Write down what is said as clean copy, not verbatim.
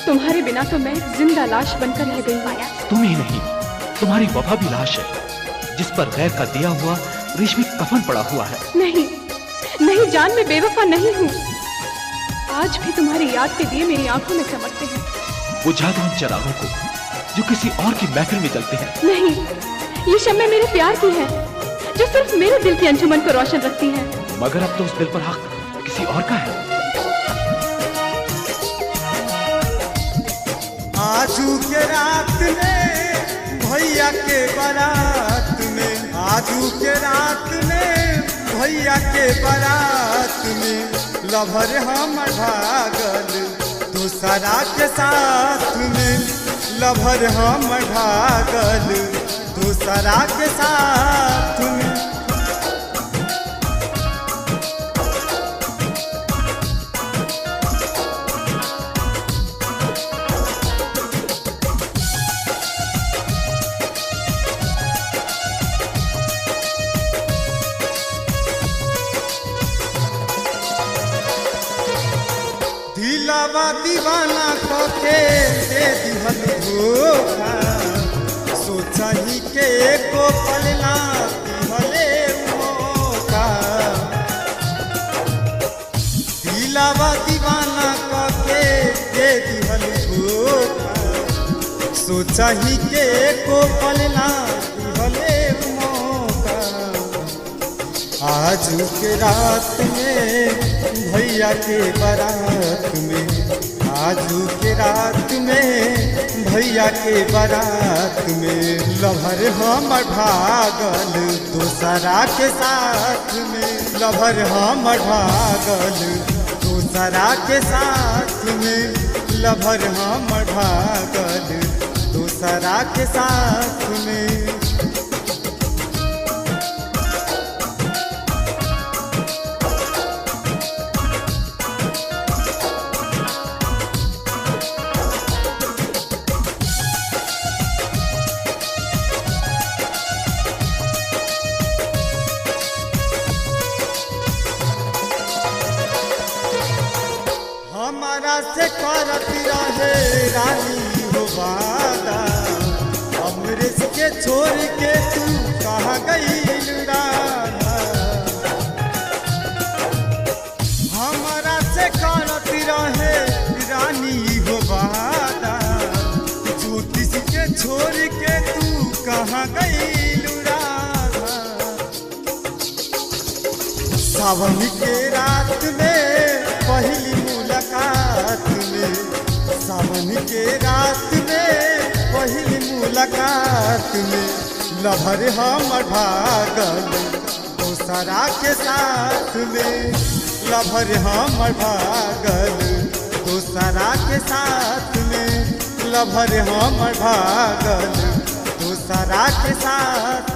तुम्हारे बिना तो मैं जिंदा लाश बनकर रह गई माया। तुम ही नहीं, तुम्हारी वफा भी लाश है, जिस पर गैर का दिया हुआ रेशमी कफन पड़ा हुआ है। नहीं नहीं जान, मैं बेवफा नहीं हूँ। आज भी तुम्हारी याद के दिए मेरी आंखों में चमकते हैं। बुझा दो उन चिरागों को जो किसी और की महफिल में जलते हैं। नहीं, ये शम्में मेरे प्यार की है, जो सिर्फ मेरे दिल की अंजुमन को रोशन रखती है। मगर अब तो उस दिल पर हक किसी और का है। आजू के रात में भैया के बारात में, आजू के रात में भैया के बारात में लभर हम भागल दूसरा के साथ में, लभर हम भागल दूसरा के साथ में। दिलावा दीवाना के दे दिहल धोखा, सोचा ही के एको पलना दिहले मौका। दिलावा दीवाना के दे दिहल धोखा, सोचा ही के एको पलना दिहले मौका। आज के रात में भैया के बारात में, आज के रात में भैया के बारात में लभर हम भागल दूसरा के साथ में, लभर हम भागल दूसरा के साथ में, लभर हम भागल दूसरा के साथ में। हमारा से करती रहे रानी हो वादा, अमृत के छोड़ के तू कहाँ गई राधा। हमारा से करती रहे रानी हो वादा, ज्योतिष के छोड़ के तू कहाँ गई राधा। सावन के रात में पहली मुलाकात में, सावन के रात में पहली मुलाकात में लभर हम भागल दूसरा के साथ में, लभर हम भागल दूसरा के साथ में, लभर हम भागल दूसरा के साथ।